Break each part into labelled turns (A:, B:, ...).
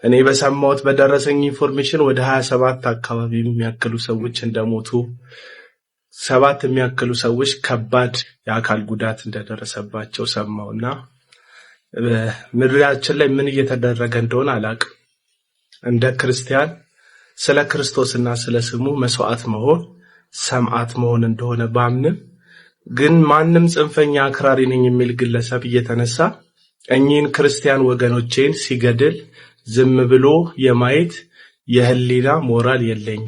A: እኔ በሰማሁት በደረሰኝ ኢንፎርሜሽን ወደ 27 አካባቢ የሚያክሉ ሰዎች እንደሞቱ 7 የሚያክሉ ሰዎች ከባድ የአካል ጉዳት እንደደረሰባቸው ሰማውና ምድራችን ላይ ምን እየተደረገ እንደሆነ አላቅም። እንደ ክርስቲያን ስለ ክርስቶስና ስለ ስሙ መስዋዕት መሆን ሰማዕት መሆን እንደሆነ ባምንም ግን ማንም ጽንፈኛ አክራሪ ነኝ የሚል ግለሰብ እየተነሳ እኚህን ክርስቲያን ወገኖቼን ሲገድል ዝም ብሎ የማየት የህሊና ሞራል የለኝ።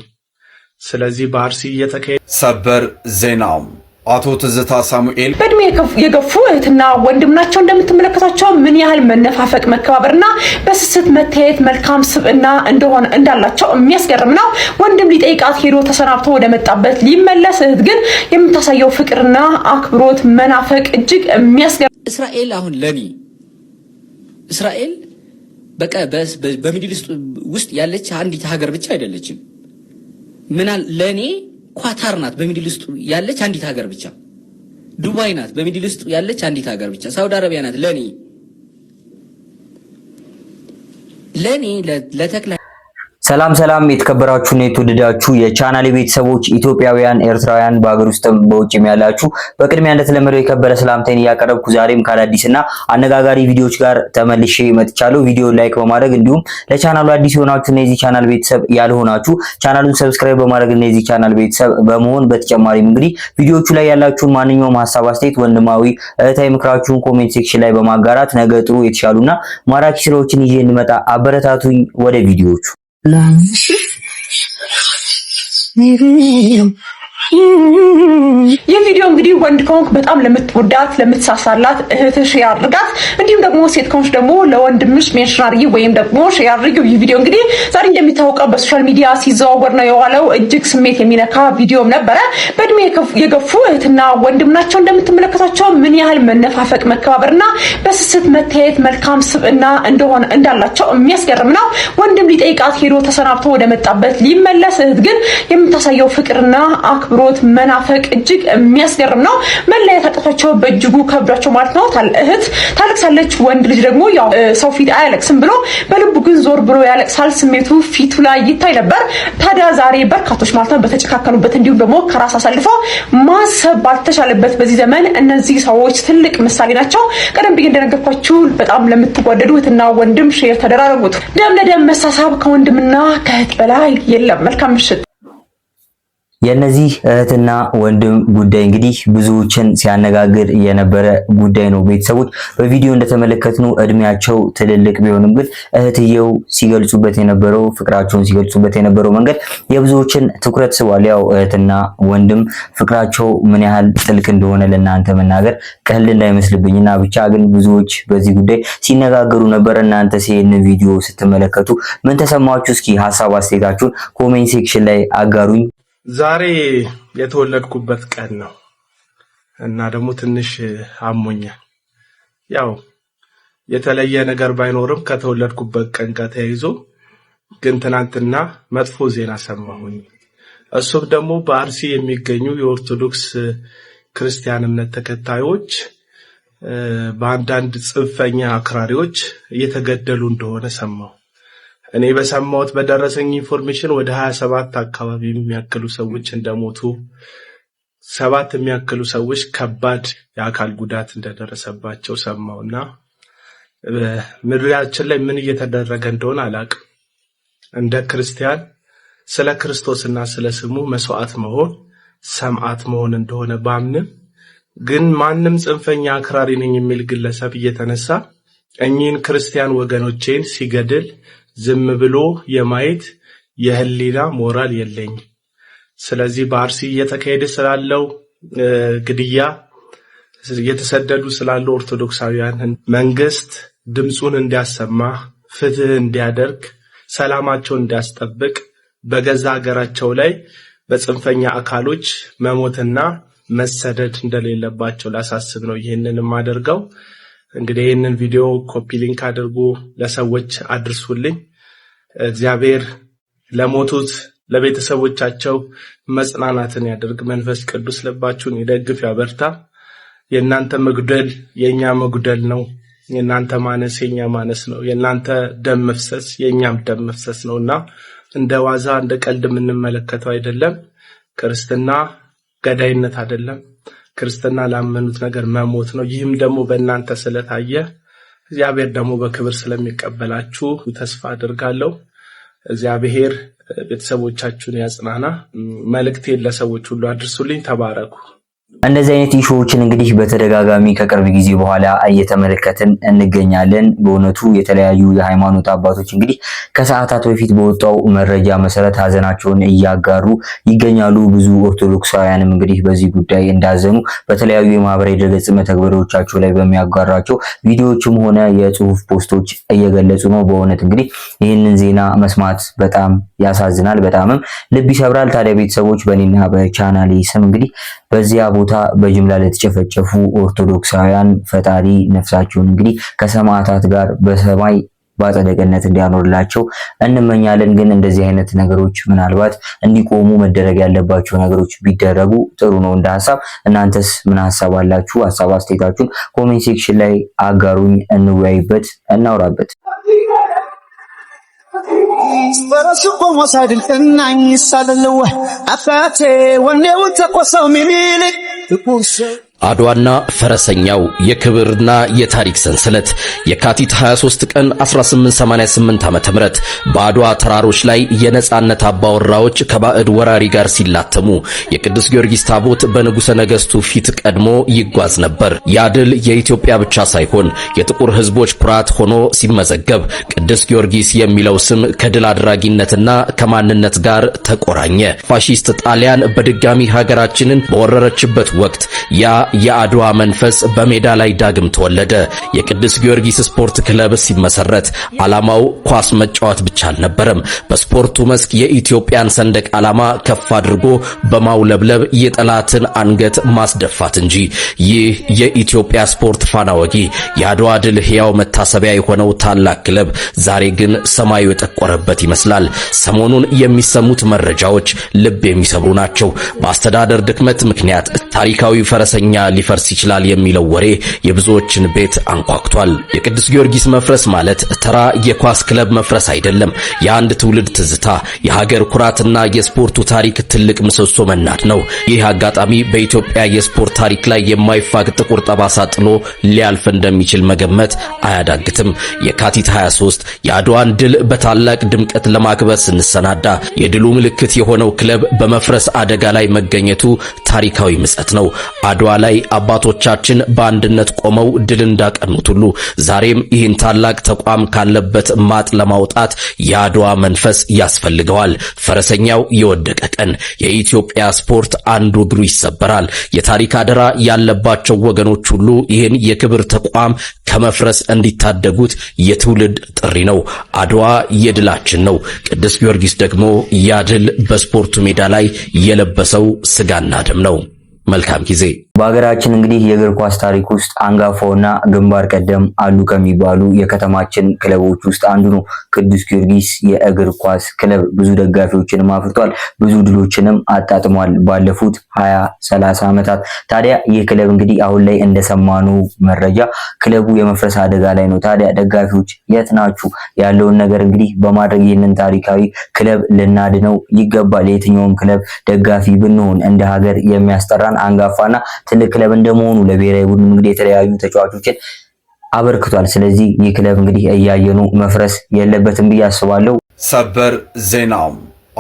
A: ስለዚህ በአርሲ እየተካሄደ
B: ሰበር ዜናው አቶ ትዝታ ሳሙኤል
C: በእድሜ የገፉ እህትና ወንድም ናቸው። እንደምትመለከቷቸው ምን ያህል መነፋፈቅ መከባበርና በስስት መታየት መልካም ስብዕና እንደሆነ እንዳላቸው የሚያስገርም ነው። ወንድም ሊጠይቃት ሄዶ ተሰናብቶ ወደ መጣበት ሊመለስ፣ እህት ግን የምታሳየው ፍቅርና አክብሮት መናፈቅ እጅግ የሚያስገርም።
D: እስራኤል አሁን ለኔ እስራኤል በቃ በሚድል ውስጥ ያለች አንዲት ሀገር ብቻ አይደለችም። ምናል ለኔ ኳታር ናት በሚድል ውስጥ ያለች አንዲት ሀገር ብቻ። ዱባይ ናት በሚድል ውስጥ ያለች አንዲት ሀገር ብቻ። ሳውዲ አረቢያ ናት ለኔ ለተክለ
E: ሰላም የተከበራችሁና የተወደዳችሁ የቻናሌ ቤተሰቦች ኢትዮጵያውያን ኤርትራውያን በአገር ውስጥም በውጭም ያላችሁ በቅድሚያ እንደተለመደው የከበረ ሰላምታዬን እያቀረብኩ ዛሬም ከአዳዲስና አነጋጋሪ ቪዲዮዎች ጋር ተመልሼ መጥቻለሁ። ቪዲዮ ላይክ በማድረግ እንዲሁም ለቻናሉ አዲስ የሆናችሁ እና የዚህ ቻናል ቤተሰብ ያልሆናችሁ ቻናሉን ሰብስክራይብ በማድረግ እና የዚህ ቻናል ቤተሰብ በመሆን በተጨማሪም እንግዲህ ቪዲዮዎቹ ላይ ያላችሁን ማንኛውም ሐሳብ፣ አስተያየት፣ ወንድማዊ እህታዊ ምክራችሁን ኮሜንት ሴክሽን ላይ በማጋራት ነገ ጥሩ የተሻሉና ማራኪ ስራዎችን ይዤ እንመጣ አበረታቱኝ። ወደ ቪዲዮዎቹ
C: የቪዲዮ እንግዲህ ወንድ ከሆንክ በጣም ለምትወዳት ለምትሳሳላት እህትሽ ያድርጋት። እንዲሁም ደግሞ ሴት ከሆንሽ ደግሞ ለወንድምሽ ሜንሽን አድርጊ ወይም ደግሞ ሼር አድርጊው። ይህ ቪዲዮ እንግዲህ ዛሬ እንደሚታወቀው በሶሻል ሚዲያ ሲዘዋወር ነው የዋለው። እጅግ ስሜት የሚነካ ቪዲዮም ነበረ። በእድሜ የገፉ እህትና ወንድም ናቸው። እንደምትመለከቷቸው ምን ያህል መነፋፈቅ መከባበርና በስስት መታየት መልካም ስብዕና እንደሆነ እንዳላቸው የሚያስገርም ነው። ወንድም ሊጠይቃት ሄዶ ተሰናብቶ ወደ መጣበት ሊመለስ፣ እህት ግን የምታሳየው ፍቅርና አክብሮት መናፈቅ እጅግ የሚያስገርም ነው። መለያየት አጥቷቸው በእጅጉ ከብዷቸው ማለት ነው። እህት ታለቅሳለች፣ ወንድ ልጅ ደግሞ ያው ሰው ፊት አያለቅስም ብሎ በልቡ ግን ዞር ብሎ ያለቅሳል። ስሜቱ ፊቱ ላይ ይታይ ነበር። ታዲያ ዛሬ በርካቶች ማለት ነው በተጨካከኑበት እንዲሁም ደግሞ ከራስ አሳልፈው ማሰብ ባልተቻለበት በዚህ ዘመን እነዚህ ሰዎች ትልቅ ምሳሌ ናቸው። ቀደም ብዬ እንደነገርኳችሁ በጣም ለምትጓደዱ እህትና ወንድም ሼር ተደራረጉት። ደም ለደም መሳሳብ ከወንድምና ከእህት በላይ የለም። መልካም ምሽት።
E: የነዚህ እህትና ወንድም ጉዳይ እንግዲህ ብዙዎችን ሲያነጋግር የነበረ ጉዳይ ነው። ቤተሰቦች በቪዲዮ እንደተመለከትነው እድሜያቸው ትልልቅ ቢሆንም ግን እህትየው ሲገልጹበት የነበረው ፍቅራቸውን ሲገልጹበት የነበረው መንገድ የብዙዎችን ትኩረት ስቧል። ያው እህትና ወንድም ፍቅራቸው ምን ያህል ጥልቅ እንደሆነ ለእናንተ መናገር ቀልድ እንዳይመስልብኝና ብቻ ግን ብዙዎች በዚህ ጉዳይ ሲነጋገሩ ነበር። እናንተ ይህንን ቪዲዮ ስትመለከቱ ምን ተሰማችሁ? እስኪ ሐሳብ አስተያየታችሁን ኮሜንት ሴክሽን ላይ አጋሩኝ።
A: ዛሬ የተወለድኩበት ቀን ነው እና ደግሞ ትንሽ አሞኛል። ያው የተለየ ነገር ባይኖርም ከተወለድኩበት ቀን ጋር ተያይዞ ግን ትናንትና መጥፎ ዜና ሰማሁኝ። እሱም ደግሞ በአርሲ የሚገኙ የኦርቶዶክስ ክርስቲያን እምነት ተከታዮች በአንዳንድ ጽንፈኛ አክራሪዎች እየተገደሉ እንደሆነ ሰማሁ። እኔ በሰማሁት በደረሰኝ ኢንፎርሜሽን ወደ 27 አካባቢ የሚያክሉ ሰዎች እንደሞቱ 7 የሚያክሉ ሰዎች ከባድ የአካል ጉዳት እንደደረሰባቸው ሰማውና ምድራችን ላይ ምን እየተደረገ እንደሆነ አላቅም። እንደ ክርስቲያን ስለ ክርስቶስና ስለ ስሙ መስዋዕት መሆን ሰማዕት መሆን እንደሆነ ባምንም ግን ማንም ጽንፈኛ አክራሪ ነኝ የሚል ግለሰብ እየተነሳ እኚህን ክርስቲያን ወገኖቼን ሲገድል ዝም ብሎ የማየት የህሊና ሞራል የለኝ። ስለዚህ በአርሲ እየተካሄደ ስላለው ግድያ እየተሰደዱ ስላሉ ኦርቶዶክሳውያን መንግስት ድምጹን እንዲያሰማ፣ ፍትህ እንዲያደርግ፣ ሰላማቸውን እንዲያስጠብቅ፣ በገዛ ሀገራቸው ላይ በጽንፈኛ አካሎች መሞትና መሰደድ እንደሌለባቸው ላሳስብ ነው ይህንን የማደርገው። እንግዲህ ይህንን ቪዲዮ ኮፒ ሊንክ አድርጉ፣ ለሰዎች አድርሱልኝ። እግዚአብሔር ለሞቱት ለቤተሰቦቻቸው መጽናናትን ያደርግ። መንፈስ ቅዱስ ልባችሁን ይደግፍ ያበርታ። የእናንተ መጉደል የኛ መጉደል ነው። የእናንተ ማነስ የኛ ማነስ ነው። የእናንተ ደም መፍሰስ የኛም ደም መፍሰስ ነውና እንደ ዋዛ እንደ ቀልድ የምንመለከተው አይደለም። ክርስትና ገዳይነት አይደለም። ክርስትና ላመኑት ነገር መሞት ነው። ይህም ደግሞ በእናንተ ስለታየ እግዚአብሔር ደግሞ በክብር ስለሚቀበላችሁ ተስፋ አድርጋለሁ። እግዚአብሔር ቤተሰቦቻችሁን ያጽናና። መልእክቴን ለሰዎች ሁሉ አድርሱልኝ። ተባረኩ።
E: እንደዚህ አይነት ኢሹዎችን እንግዲህ በተደጋጋሚ ከቅርብ ጊዜ በኋላ እየተመለከትን እንገኛለን። በእውነቱ የተለያዩ የሃይማኖት አባቶች እንግዲህ ከሰዓታት በፊት በወጣው መረጃ መሰረት ሀዘናቸውን እያጋሩ ይገኛሉ። ብዙ ኦርቶዶክሳውያንም እንግዲህ በዚህ ጉዳይ እንዳዘኑ በተለያዩ የማህበራዊ ድረገጽ መተግበሪያዎቻቸው ላይ በሚያጋራቸው ቪዲዮዎችም ሆነ የጽሁፍ ፖስቶች እየገለጹ ነው። በእውነት እንግዲህ ይህንን ዜና መስማት በጣም ያሳዝናል፣ በጣምም ልብ ይሰብራል። ታዲያ ቤተሰቦች በእኔና በቻናሌ ስም እንግዲህ በዚያ ቦታ በጅምላ ለተጨፈጨፉ ኦርቶዶክሳውያን ፈጣሪ ነፍሳቸውን እንግዲህ ከሰማዕታት ጋር በሰማይ በአጸደ ገነት እንዲያኖርላቸው እንመኛለን። ግን እንደዚህ አይነት ነገሮች ምናልባት እንዲቆሙ መደረግ ያለባቸው ነገሮች ቢደረጉ ጥሩ ነው እንደ ሐሳብ። እናንተስ ምን ሐሳብ አላችሁ? ሐሳብ አስተያየታችሁን ኮሜንት ሴክሽን ላይ አጋሩኝ፣ እንወያይበት፣ እናውራበት።
F: በራሱ ቆሞ ሳይድል ቀናኝ ሳልለው አባቴ ወኔው ተቆሰው ሚኒልክ
G: አድዋና ፈረሰኛው የክብርና የታሪክ ሰንሰለት የካቲት 23 ቀን 1888 ዓ.ም በአድዋ ተራሮች ላይ የነጻነት አባወራዎች ከባዕድ ወራሪ ጋር ሲላተሙ የቅዱስ ጊዮርጊስ ታቦት በንጉሠ ነገሥቱ ፊት ቀድሞ ይጓዝ ነበር። ያ ድል የኢትዮጵያ ብቻ ሳይሆን የጥቁር ሕዝቦች ኩራት ሆኖ ሲመዘገብ ቅዱስ ጊዮርጊስ የሚለው ስም ከድል አድራጊነትና ከማንነት ጋር ተቆራኘ። ፋሺስት ጣሊያን በድጋሚ ሀገራችንን በወረረችበት ወቅት ያ የአድዋ መንፈስ በሜዳ ላይ ዳግም ተወለደ። የቅዱስ ጊዮርጊስ ስፖርት ክለብ ሲመሰረት ዓላማው ኳስ መጫወት ብቻ አልነበረም። በስፖርቱ መስክ የኢትዮጵያን ሰንደቅ ዓላማ ከፍ አድርጎ በማውለብለብ የጠላትን አንገት ማስደፋት እንጂ። ይህ የኢትዮጵያ ስፖርት ፋና ወጊ የአድዋ ድል ሕያው መታሰቢያ የሆነው ታላቅ ክለብ ዛሬ ግን ሰማዩ የጠቆረበት ይመስላል። ሰሞኑን የሚሰሙት መረጃዎች ልብ የሚሰብሩ ናቸው። በአስተዳደር ድክመት ምክንያት ታሪካዊ ፈረሰኛ ሊፈርስ ይችላል የሚለው ወሬ የብዙዎችን ቤት አንኳኩቷል። የቅዱስ ጊዮርጊስ መፍረስ ማለት ተራ የኳስ ክለብ መፍረስ አይደለም። የአንድ ትውልድ ትዝታ፣ የሀገር ኩራትና የስፖርቱ ታሪክ ትልቅ ምሰሶ መናድ ነው። ይህ አጋጣሚ በኢትዮጵያ የስፖርት ታሪክ ላይ የማይፋቅ ጥቁር ጠባሳ ጥሎ ሊያልፍ እንደሚችል መገመት አያዳግትም። የካቲት 23 የአድዋን ድል በታላቅ ድምቀት ለማክበር ስንሰናዳ የድሉ ምልክት የሆነው ክለብ በመፍረስ አደጋ ላይ መገኘቱ ታሪካዊ ምጸት ነው። አድዋ ላይ አባቶቻችን በአንድነት ቆመው ድል እንዳቀኑት ሁሉ ዛሬም ይህን ታላቅ ተቋም ካለበት ማጥ ለማውጣት የአድዋ መንፈስ ያስፈልገዋል። ፈረሰኛው የወደቀ ቀን የኢትዮጵያ ስፖርት አንዱ እግሩ ይሰበራል። የታሪክ አደራ ያለባቸው ወገኖች ሁሉ ይህን የክብር ተቋም ከመፍረስ እንዲታደጉት የትውልድ ጥሪ ነው። አድዋ የድላችን ነው። ቅዱስ ጊዮርጊስ ደግሞ ያ ድል በስፖርቱ ሜዳ ላይ የለበሰው ስጋና ደም ነው። መልካም ጊዜ።
E: በሀገራችን እንግዲህ የእግር ኳስ ታሪክ ውስጥ አንጋፋውና ግንባር ቀደም አሉ ከሚባሉ የከተማችን ክለቦች ውስጥ አንዱ ነው ቅዱስ ጊዮርጊስ የእግር ኳስ ክለብ። ብዙ ደጋፊዎችንም አፍርቷል፣ ብዙ ድሎችንም አጣጥሟል ባለፉት 20-30 ዓመታት። ታዲያ ይህ ክለብ እንግዲህ አሁን ላይ እንደሰማነው መረጃ ክለቡ የመፍረስ አደጋ ላይ ነው። ታዲያ ደጋፊዎች የት ናችሁ? ያለውን ነገር እንግዲህ በማድረግ ይህንን ታሪካዊ ክለብ ልናድነው ይገባል። የትኛውም ክለብ ደጋፊ ብንሆን እንደ ሀገር የሚያስጠራን አንጋፋና ትልቅ ክለብ እንደመሆኑ ለብሔራዊ ቡድን እንግዲህ የተለያዩ ተጫዋቾችን አበርክቷል። ስለዚህ ይህ ክለብ እንግዲህ እያየኑ መፍረስ የለበትም ብዬ አስባለሁ።
B: ሰበር ዜናው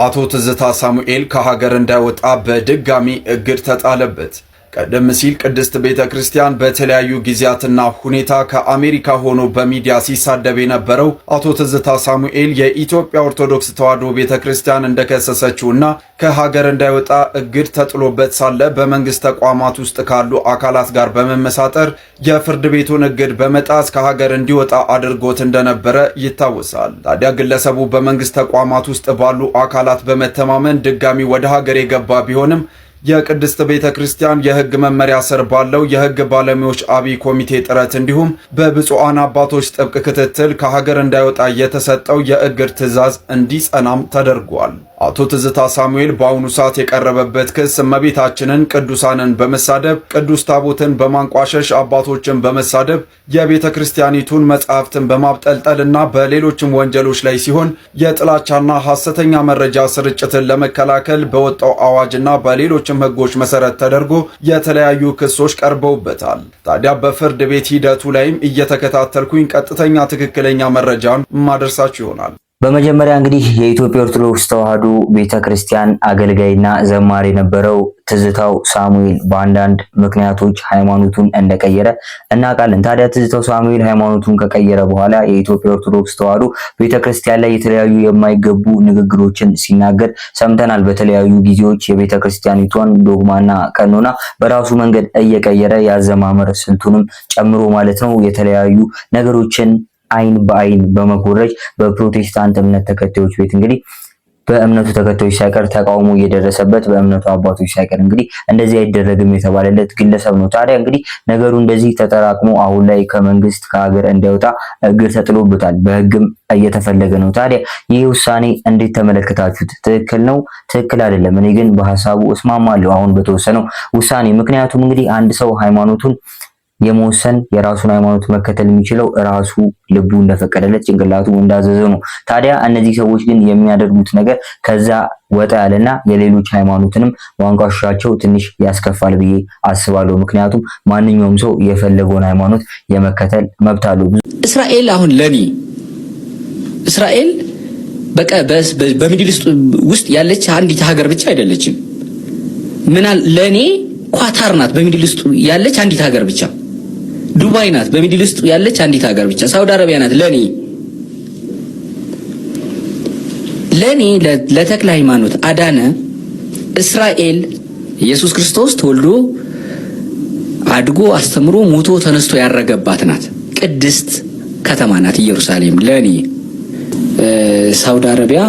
B: አቶ ትዝታ ሳሙኤል ከሀገር እንዳይወጣ በድጋሚ እግድ ተጣለበት። ቀደም ሲል ቅድስት ቤተክርስቲያን በተለያዩ ጊዜያትና ሁኔታ ከአሜሪካ ሆኖ በሚዲያ ሲሳደብ የነበረው አቶ ትዝታ ሳሙኤል የኢትዮጵያ ኦርቶዶክስ ተዋሕዶ ቤተክርስቲያን እንደከሰሰችውና ከሀገር እንዳይወጣ እግድ ተጥሎበት ሳለ በመንግስት ተቋማት ውስጥ ካሉ አካላት ጋር በመመሳጠር የፍርድ ቤቱን እግድ በመጣስ ከሀገር እንዲወጣ አድርጎት እንደነበረ ይታወሳል። ታዲያ ግለሰቡ በመንግስት ተቋማት ውስጥ ባሉ አካላት በመተማመን ድጋሚ ወደ ሀገር የገባ ቢሆንም የቅድስት ቤተክርስቲያን የሕግ መመሪያ ስር ባለው የሕግ ባለሙያዎች አብይ ኮሚቴ ጥረት እንዲሁም በብፁዓን አባቶች ጥብቅ ክትትል ከሀገር እንዳይወጣ የተሰጠው የእግድ ትዕዛዝ እንዲጸናም ተደርጓል። አቶ ትዝታ ሳሙኤል በአሁኑ ሰዓት የቀረበበት ክስ እመቤታችንን፣ ቅዱሳንን በመሳደብ ቅዱስ ታቦትን በማንቋሸሽ አባቶችን በመሳደብ የቤተ ክርስቲያኒቱን መጻሕፍትን በማብጠልጠልና በሌሎችም ወንጀሎች ላይ ሲሆን የጥላቻና ሐሰተኛ መረጃ ስርጭትን ለመከላከል በወጣው አዋጅና በሌሎችም ሕጎች መሰረት ተደርጎ የተለያዩ ክሶች ቀርበውበታል። ታዲያ በፍርድ ቤት ሂደቱ ላይም እየተከታተልኩኝ ቀጥተኛ ትክክለኛ መረጃን ማድረሳችሁ ይሆናል።
E: በመጀመሪያ እንግዲህ የኢትዮጵያ ኦርቶዶክስ ተዋሕዶ ቤተክርስቲያን አገልጋይና ዘማሪ የነበረው ትዝታው ሳሙኤል በአንዳንድ ምክንያቶች ሃይማኖቱን እንደቀየረ እናውቃለን። ታዲያ ትዝታው ሳሙኤል ሃይማኖቱን ከቀየረ በኋላ የኢትዮጵያ ኦርቶዶክስ ተዋሕዶ ቤተክርስቲያን ላይ የተለያዩ የማይገቡ ንግግሮችን ሲናገር ሰምተናል። በተለያዩ ጊዜዎች የቤተክርስቲያኒቷን ዶግማና ቀኖና በራሱ መንገድ እየቀየረ ያዘማመር ስልቱንም ጨምሮ ማለት ነው የተለያዩ ነገሮችን አይን በአይን በመጎረጅ በፕሮቴስታንት እምነት ተከታዮች ቤት እንግዲህ በእምነቱ ተከታዮች ሳይቀር ተቃውሞ እየደረሰበት በእምነቱ አባቶች ሳይቀር እንግዲህ እንደዚህ አይደረግም የተባለለት ግለሰብ ነው። ታዲያ እንግዲህ ነገሩ እንደዚህ ተጠራቅሞ አሁን ላይ ከመንግስት ከሀገር እንዳይወጣ እግር ተጥሎበታል። በህግም እየተፈለገ ነው። ታዲያ ይህ ውሳኔ እንዴት ተመለከታችሁት? ትክክል ነው? ትክክል አይደለም? እኔ ግን በሐሳቡ እስማማለሁ አሁን በተወሰነው ውሳኔ። ምክንያቱም እንግዲህ አንድ ሰው ሃይማኖቱን የመወሰን የራሱን ሃይማኖት መከተል የሚችለው ራሱ ልቡ እንደፈቀደለት ጭንቅላቱ እንዳዘዘ ነው። ታዲያ እነዚህ ሰዎች ግን የሚያደርጉት ነገር ከዛ ወጣ ያለና የሌሎች ሃይማኖትንም ማንቋሻቸው ትንሽ ያስከፋል ብዬ አስባለሁ። ምክንያቱም ማንኛውም ሰው የፈለገውን ሃይማኖት የመከተል መብት አለው።
D: እስራኤል አሁን ለኔ እስራኤል በቃ በሚድል ውስጥ ያለች አንዲት ሀገር ብቻ አይደለችም። ምናል ለኔ ኳታር ናት በሚድል ውስጥ ያለች አንዲት ሀገር ብቻ። ዱባይ ናት በሚድል ውስጥ ያለች አንዲት ሀገር ብቻ። ሳውዲ አረቢያ ናት ለኔ ለተክለ ሃይማኖት አዳነ እስራኤል ኢየሱስ ክርስቶስ ተወልዶ አድጎ አስተምሮ ሞቶ ተነስቶ ያረገባት ናት። ቅድስት ከተማ ናት ኢየሩሳሌም ለኔ። ሳውዲ አረቢያ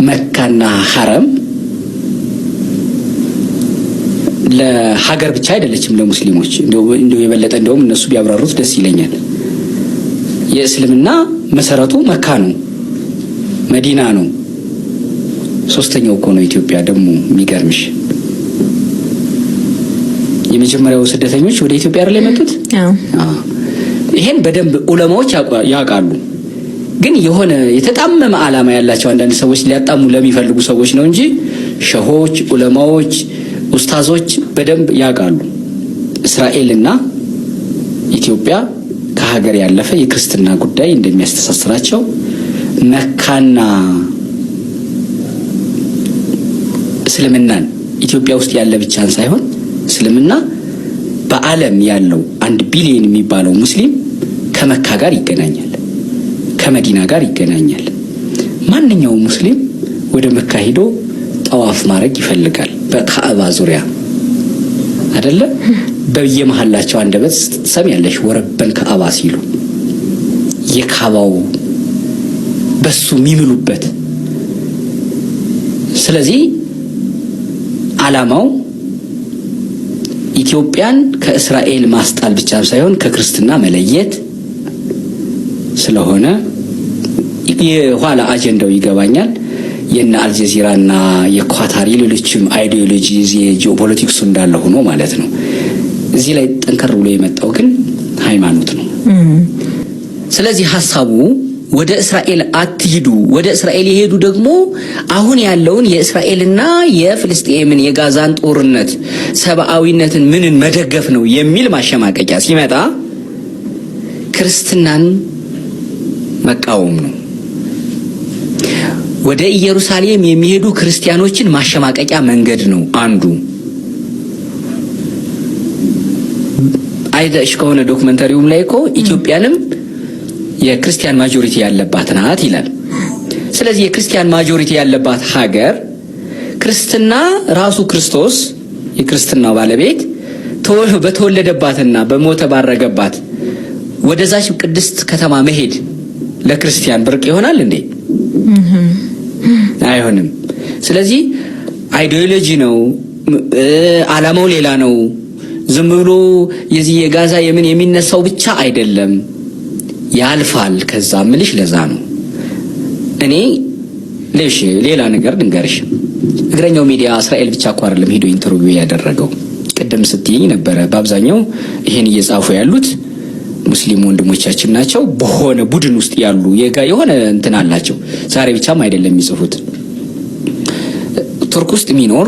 D: መካና ሐረም ለሀገር ብቻ አይደለችም ለሙስሊሞች። እንደው የበለጠ እንደውም እነሱ ቢያብራሩት ደስ ይለኛል። የእስልምና መሰረቱ መካ ነው፣ መዲና ነው። ሶስተኛው እኮ ነው ኢትዮጵያ። ደግሞ የሚገርምሽ የመጀመሪያው ስደተኞች ወደ ኢትዮጵያ አይደል የመጡት? ይሄን በደንብ ዑለማዎች ያውቃሉ። ግን የሆነ የተጣመመ ዓላማ ያላቸው አንዳንድ ሰዎች ሊያጣሙ ለሚፈልጉ ሰዎች ነው እንጂ ሸሆች፣ ዑለማዎች፣ ኡስታዞች በደንብ ያውቃሉ። እስራኤልና ኢትዮጵያ ከሀገር ያለፈ የክርስትና ጉዳይ እንደሚያስተሳስራቸው መካና እስልምናን ኢትዮጵያ ውስጥ ያለ ብቻን ሳይሆን እስልምና በዓለም ያለው 1 ቢሊዮን የሚባለው ሙስሊም ከመካ ጋር ይገናኛል፣ ከመዲና ጋር ይገናኛል። ማንኛውም ሙስሊም ወደ መካ ሄዶ ጠዋፍ ማድረግ ይፈልጋል። በካዕባ ዙሪያ አይደለ? በየመሐላቸው አንደበት ሰሚያለሽ ወረበል ካዕባ ሲሉ የካዕባው በሱ የሚምሉበት። ስለዚህ ዓላማው ኢትዮጵያን ከእስራኤል ማስጣል ብቻ ሳይሆን ከክርስትና መለየት ስለሆነ የኋላ አጀንዳው ይገባኛል። የነ አልጀዚራና የኳታር ሌሎችም አይዲዮሎጂ የጂኦፖለቲክሱ እንዳለ ሆኖ ማለት ነው። እዚህ ላይ ጠንከር ብሎ የመጣው ግን ሃይማኖት ነው። ስለዚህ ሐሳቡ ወደ እስራኤል አትሂዱ፣ ወደ እስራኤል የሄዱ ደግሞ አሁን ያለውን የእስራኤልና የፍልስጤምን የጋዛን ጦርነት ሰብአዊነትን ምንን መደገፍ ነው የሚል ማሸማቀቂያ ሲመጣ ክርስትናን መቃወም ነው። ወደ ኢየሩሳሌም የሚሄዱ ክርስቲያኖችን ማሸማቀቂያ መንገድ ነው አንዱ። አይተሽ ከሆነ ዶክመንተሪውም ላይ እኮ ኢትዮጵያንም የክርስቲያን ማጆሪቲ ያለባት ናት ይላል። ስለዚህ የክርስቲያን ማጆሪቲ ያለባት ሀገር ክርስትና ራሱ ክርስቶስ የክርስትናው ባለቤት በተወለደባትና በሞተ ባረገባት ወደዛች ቅድስት ከተማ መሄድ ለክርስቲያን ብርቅ ይሆናል እንዴ? አይሆንም። ስለዚህ አይዲዮሎጂ ነው፣ ዓላማው ሌላ ነው። ዝም ብሎ የዚህ የጋዛ የምን የሚነሳው ብቻ አይደለም፣ ያልፋል። ከዛ ምልሽ ለዛ ነው እኔ ሌላ ነገር ልንገርሽ። እግረኛው ሚዲያ እስራኤል ብቻ እኮ አይደለም ሄዶ ኢንተርቪው ያደረገው። ቅድም ስትይኝ ነበረ በአብዛኛው ይሄን እየጻፉ ያሉት ሙስሊም ወንድሞቻችን ናቸው። በሆነ ቡድን ውስጥ ያሉ የሆነ እንትን አላቸው። ዛሬ ብቻም አይደለም የሚጽፉት። ቱርክ ውስጥ የሚኖር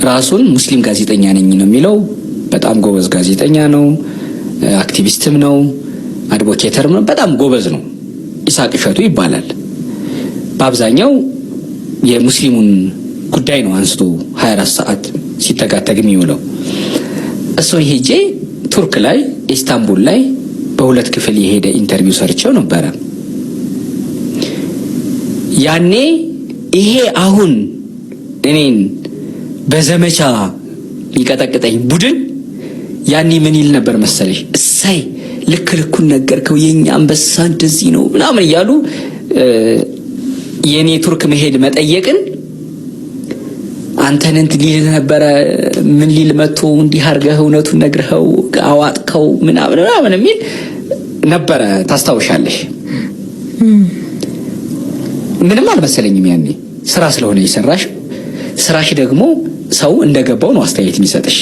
D: ራሱን ሙስሊም ጋዜጠኛ ነኝ ነው የሚለው። በጣም ጎበዝ ጋዜጠኛ ነው፣ አክቲቪስትም ነው፣ አድቮኬተርም ነው። በጣም ጎበዝ ነው። ኢሳቅ እሸቱ ይባላል። በአብዛኛው የሙስሊሙን ጉዳይ ነው አንስቶ 24 ሰዓት ሲተጋተግ የሚውለው። እሱ ሄጄ ቱርክ ላይ ኢስታንቡል ላይ በሁለት ክፍል የሄደ ኢንተርቪው ሰርቸው ነበረ። ያኔ ይሄ አሁን እኔን በዘመቻ ይቀጠቅጠኝ ቡድን ያኔ ምን ይል ነበር መሰለሽ? እሳይ ልክ ልኩን ነገርከው፣ የኛ አንበሳ እንደዚህ ነው ምናምን እያሉ የኔ ቱርክ መሄድ መጠየቅን አንተን እንትን ሊል ነበረ። ምን ሊል መጥቶ እንዲህ አድርገህ እውነቱን ነግረኸው አዋጥከው ምናምን የሚል ነበረ። ታስታውሻለሽ? ምንም አልመሰለኝም ያኔ። ስራ ስለሆነ የሰራሽ ስራሽ ደግሞ ሰው እንደገባው ነው አስተያየት የሚሰጥሽ።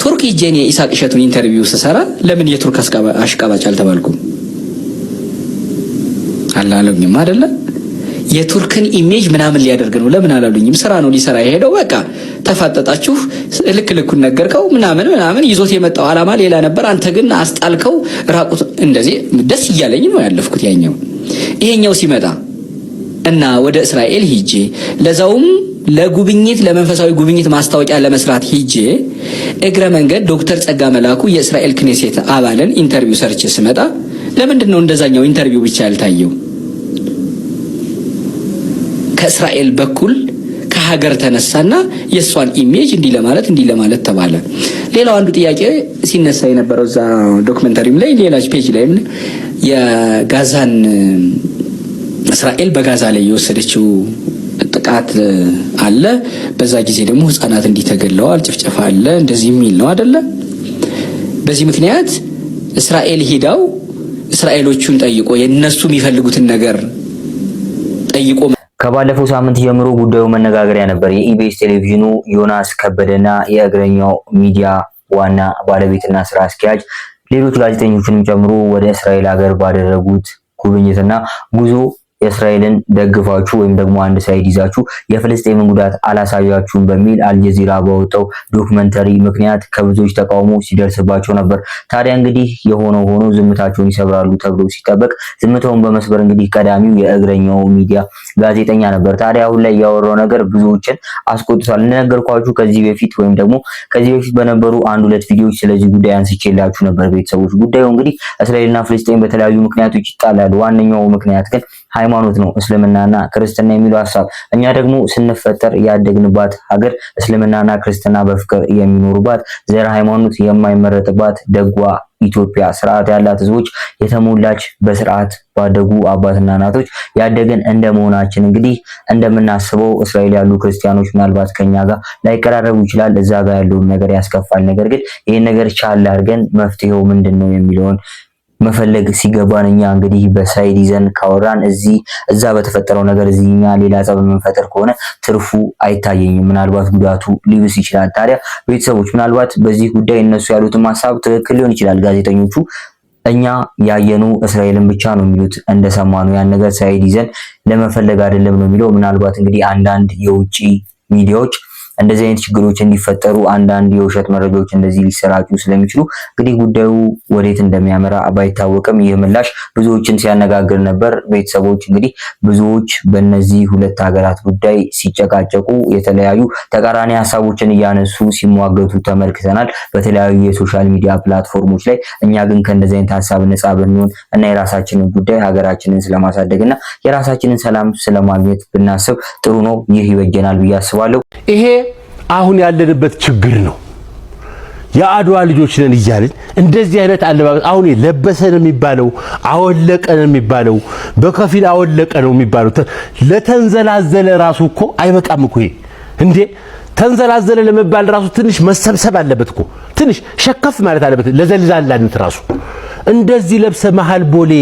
D: ቱርክ ሄጄን የኢሳቅ እሸቱን ኢንተርቪው ስሰራ ለምን የቱርክ አሽቃባጭ አልተባልኩም? አላለኝም አይደለ? የቱርክን ኢሜጅ ምናምን ሊያደርግ ነው ለምን አላሉኝም? ስራ ነው ሊሰራ የሄደው። በቃ ተፋጠጣችሁ፣ ልክ ልኩን ነገርከው ምናምን ይዞት የመጣው አላማ ሌላ ነበር። አንተ ግን አስጣልከው ራቁት። እንደዚህ ደስ እያለኝ ነው ያለፍኩት ያኛው። ይሄኛው ሲመጣ እና ወደ እስራኤል ሂጄ ለዛውም ለጉብኝት ለመንፈሳዊ ጉብኝት ማስታወቂያ ለመስራት ሂጄ እግረ መንገድ ዶክተር ጸጋ መላኩ የእስራኤል ክኔሴት አባልን ኢንተርቪው ሰርቼ ስመጣ ለምንድን ነው እንደዛኛው ኢንተርቪው ብቻ ያልታየው? ከእስራኤል በኩል ከሀገር ተነሳና የሷን ኢሜጅ እንዲህ ለማለት ተባለ። ሌላው አንዱ ጥያቄ ሲነሳ የነበረው እዛ ዶክመንተሪም ላይ ሌላች ፔጅ ላይ የጋዛን እስራኤል በጋዛ ላይ የወሰደችው ጥቃት አለ። በዛ ጊዜ ደግሞ ህፃናት እንዲተገለዋል፣ ጭፍጨፋ አለ፣ እንደዚህ የሚል ነው አይደለ? በዚህ ምክንያት እስራኤል ሄዳው እስራኤሎቹን ጠይቆ የነሱ የሚፈልጉትን ነገር ጠይቆ
E: ከባለፈው ሳምንት ጀምሮ ጉዳዩ መነጋገሪያ ነበር። የኢቢኤስ ቴሌቪዥኑ ዮናስ ከበደና የእግረኛው ሚዲያ ዋና ባለቤትና ስራ አስኪያጅ ሌሎች ጋዜጠኞችንም ጨምሮ ወደ እስራኤል ሀገር ባደረጉት ጉብኝትና ጉዞ የእስራኤልን ደግፋችሁ ወይም ደግሞ አንድ ሳይድ ይዛችሁ የፍልስጤምን ጉዳት አላሳያችሁም በሚል አልጀዚራ ባወጣው ዶክመንተሪ ምክንያት ከብዙዎች ተቃውሞ ሲደርስባቸው ነበር። ታዲያ እንግዲህ የሆነው ሆኖ ዝምታቸውን ይሰብራሉ ተብሎ ሲጠበቅ ዝምታውን በመስበር እንግዲህ ቀዳሚው የእግረኛው ሚዲያ ጋዜጠኛ ነበር። ታዲያ አሁን ላይ ያወራው ነገር ብዙዎችን አስቆጥቷል። እንደነገርኳችሁ ከዚህ በፊት በነበሩ አንድ ሁለት ቪዲዮዎች ስለዚህ ጉዳይ አንስቼላችሁ ነበር። ቤተሰቦች ጉዳዩ እንግዲህ እስራኤልና ፍልስጤም በተለያዩ ምክንያቶች ይጣላሉ። ዋነኛው ምክንያት ግን ሃይማኖት ነው፣ እስልምናና ክርስትና የሚለው ሐሳብ። እኛ ደግሞ ስንፈጠር ያደግንባት ሀገር እስልምናና ክርስትና በፍቅር የሚኖሩባት ዘር ሃይማኖት የማይመረጥባት ደጓ ኢትዮጵያ ስርዓት ያላት ህዝቦች የተሞላች በስርዓት ባደጉ አባትና እናቶች ያደገን እንደመሆናችን እንግዲህ እንደምናስበው እስራኤል ያሉ ክርስቲያኖች ምናልባት ከኛ ጋር ላይቀራረቡ ይችላል። እዛ ጋር ያለውን ነገር ያስከፋል። ነገር ግን ይሄን ነገር ቻል አድርገን መፍትሄው ምንድነው የሚለውን መፈለግ ሲገባን እኛ እንግዲህ በሳይድ ይዘን ካወራን እዛ በተፈጠረው ነገር እዚህኛ ሌላ ጸብ የምንፈጥር ከሆነ ትርፉ አይታየኝም። ምናልባት ጉዳቱ ሊብስ ይችላል። ታዲያ ቤተሰቦች ምናልባት በዚህ ጉዳይ እነሱ ያሉትን ሐሳብ ትክክል ሊሆን ይችላል። ጋዜጠኞቹ እኛ ያየኑ እስራኤልን ብቻ ነው የሚሉት እንደሰማነው ያን ነገር ሳይድ ይዘን ለመፈለግ አይደለም ነው የሚለው። ምናልባት እንግዲህ አንዳንድ የውጪ ሚዲያዎች እንደዚህ አይነት ችግሮች እንዲፈጠሩ አንዳንድ የውሸት መረጃዎች እንደዚህ ሊሰራጩ ስለሚችሉ እንግዲህ ጉዳዩ ወዴት እንደሚያመራ ባይታወቅም ይህ ምላሽ ብዙዎችን ሲያነጋግር ነበር። ቤተሰቦች እንግዲህ ብዙዎች በእነዚህ ሁለት ሀገራት ጉዳይ ሲጨቃጨቁ የተለያዩ ተቃራኒ ሀሳቦችን እያነሱ ሲሟገቱ ተመልክተናል በተለያዩ የሶሻል ሚዲያ ፕላትፎርሞች ላይ። እኛ ግን ከእንደዚህ አይነት ሀሳብ ነፃ ብንሆን እና የራሳችንን ጉዳይ ሀገራችንን ስለማሳደግና የራሳችንን ሰላም ስለማግኘት ብናስብ ጥሩ ነው። ይህ ይበጀናል ብዬ አስባለሁ።
H: ይሄ አሁን ያለንበት ችግር ነው። የአድዋ ልጆች ነን እያልን እንደዚህ አይነት አለባበስ አሁን ለበሰ ነው የሚባለው፣ አወለቀ ነው የሚባለው፣ በከፊል አወለቀ ነው የሚባለው። ለተንዘላዘለ ራሱ እኮ አይበቃም እኮ ይሄ እንዴ! ተንዘላዘለ ለመባል ራሱ ትንሽ መሰብሰብ አለበት እኮ፣ ትንሽ ሸከፍ ማለት አለበት ለዘልዛላነት ራሱ። እንደዚህ ለብሰ መሃል ቦሌ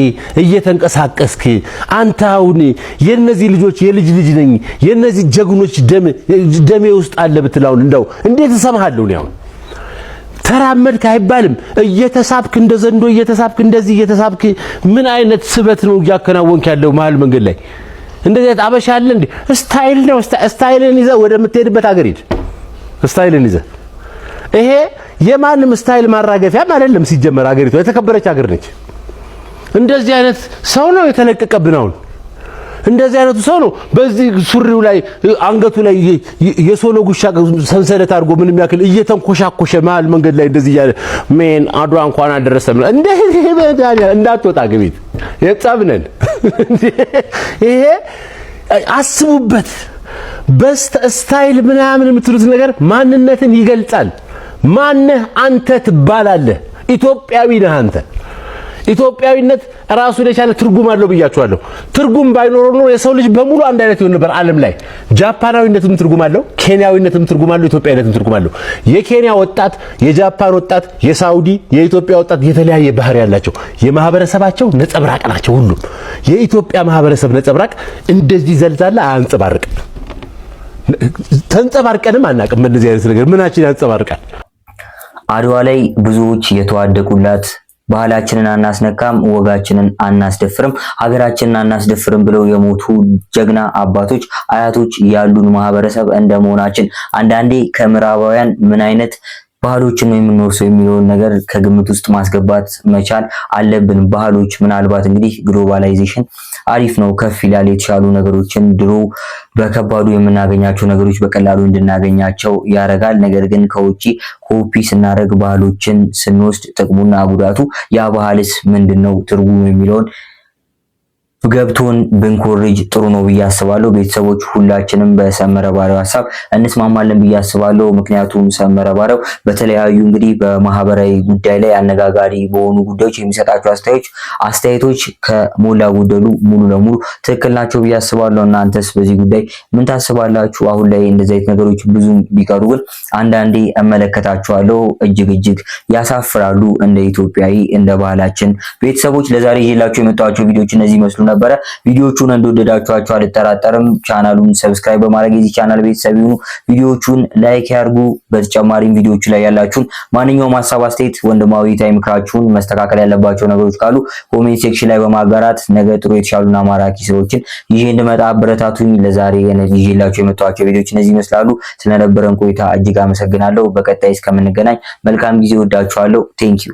H: እየተንቀሳቀስክ አንተ አሁን የነዚህ ልጆች የልጅ ነኝ የነዚህ ጀግኖች ደሜ ውስጥ አለ ብትላውን እንደው እንዴት እሰማሃለሁ ነው? ተራመድክ አይባልም። እየተሳብክ እንደ ዘንዶ እየተሳብክ እንደዚህ እየተሳብክ ምን አይነት ስበት ነው ያከናወንክ ያለው መሃል መንገድ ላይ? እንደዚህ አበሻ አለ እንዴ? ስታይል ነው። ስታይልን ይዘህ ወደምትሄድበት ሀገር ሂድ። ስታይልን ይዘህ ይሄ የማንም ስታይል ማራገፊያም አይደለም። ሲጀመር ሀገሪቱ የተከበረች ሀገር ነች። እንደዚህ አይነት ሰው ነው የተለቀቀብን አሁን። እንደዚህ አይነቱ ሰው ነው በዚህ ሱሪው ላይ አንገቱ ላይ የሶሎ ጉሻ ሰንሰለት አድርጎ ምንም ያክል እየተንኮሻኮሸ መሃል መንገድ ላይ እንደዚህ ያለ ሜን አድዋ እንኳን አደረሰም እንደዚህ እንዳትወጣ ግቢት የጻብነን ይሄ አስቡበት። በስታይል ምናምን የምትሉት ነገር ማንነትን ይገልጻል። ማነህ አንተ ትባላለህ። ኢትዮጵያዊ ነህ አንተ። ኢትዮጵያዊነት ራሱን የቻለ ትርጉም አለው ብያችኋለሁ። ትርጉም ባይኖር ነው የሰው ልጅ በሙሉ አንድ አይነት ይሆን ነበር ዓለም ላይ። ጃፓናዊነትም ትርጉም አለው፣ ኬንያዊነትም ትርጉም አለው፣ ኢትዮጵያዊነትም ትርጉም አለው። የኬንያ ወጣት፣ የጃፓን ወጣት፣ የሳውዲ፣ የኢትዮጵያ ወጣት የተለያየ ባህሪ ያላቸው የማህበረሰባቸው ነጸብራቅ ናቸው ሁሉም። የኢትዮጵያ ማህበረሰብ ነጸብራቅ እንደዚህ ዘልዛላ አያንጸባርቅም። ተንጸባርቀንም አናውቅም። እንደዚህ አይነት ነገር ምናችን ያንጸባርቃል?
E: አድዋ ላይ ብዙዎች የተዋደቁላት ባህላችንን አናስነካም፣ ወጋችንን አናስደፍርም፣ ሀገራችንን አናስደፍርም ብለው የሞቱ ጀግና አባቶች አያቶች ያሉን ማህበረሰብ እንደመሆናችን አንዳንዴ ከምዕራባውያን ምን አይነት ባህሎችን ነው የምንወርሰው የሚለውን ነገር ከግምት ውስጥ ማስገባት መቻል አለብን። ባህሎች ምናልባት እንግዲህ ግሎባላይዜሽን አሪፍ ነው፣ ከፍ ይላል፣ የተሻሉ ነገሮችን ድሮ በከባዱ የምናገኛቸው ነገሮች በቀላሉ እንድናገኛቸው ያረጋል። ነገር ግን ከውጪ ኮፒ ስናደርግ ባህሎችን ስንወስድ ጥቅሙና ጉዳቱ ያ ባህልስ ምንድነው ትርጉሙ የሚለውን ገብቶን ብንኮርጅ ጥሩ ነው ብዬ አስባለሁ። ቤተሰቦች ሁላችንም በሰመረ ባሪያው ሐሳብ እንስማማለን ብዬ አስባለሁ። ምክንያቱም ሰመረ ባሪያው በተለያዩ እንግዲህ በማህበራዊ ጉዳይ ላይ አነጋጋሪ በሆኑ ጉዳዮች የሚሰጣቸው አስተያየቶች ከሞላ ጎደሉ ሙሉ ለሙሉ ትክክል ናቸው ብዬ አስባለሁ። እናንተስ በዚህ ጉዳይ ምን ታስባላችሁ? አሁን ላይ እንደዚህ አይነት ነገሮች ብዙ ቢቀሩ ግን አንዳንዴ እመለከታቸዋለሁ። እጅግ ያሳፍራሉ። እንደ ኢትዮጵያዊ እንደ ባህላችን ቤተሰቦች ለዛሬ ይዤላችሁ የመጣኋቸው ቪዲዮዎች እነዚህ ይመስሉ ነበረ። ቪዲዮቹን እንደወደዳችኋቸው አልጠራጠርም። ቻናሉን ሰብስክራይብ በማድረግ የዚህ ቻናል ቤተሰብ ይሁኑ። ቪዲዮቹን ላይክ ያርጉ። በተጨማሪም ቪዲዮቹ ላይ ያላችሁን ማንኛውም ሀሳብ አስተያየት፣ ወንድማዊ ምክራችሁን መስተካከል ያለባቸው ነገሮች ካሉ ኮሜንት ሴክሽን ላይ በማጋራት ነገ ጥሩ የተሻሉና ማራኪ ስራዎችን ይዤ እንድመጣ አበረታቱኝ። ለዛሬ ይዤላችሁ የመጣኋቸው ቪዲዮዎች እነዚህ ይመስላሉ። ስለነበረን ቆይታ እጅግ አመሰግናለሁ። በቀጣይ እስከምንገናኝ መልካም ጊዜ። ወዳችኋለሁ። ቴንኪዩ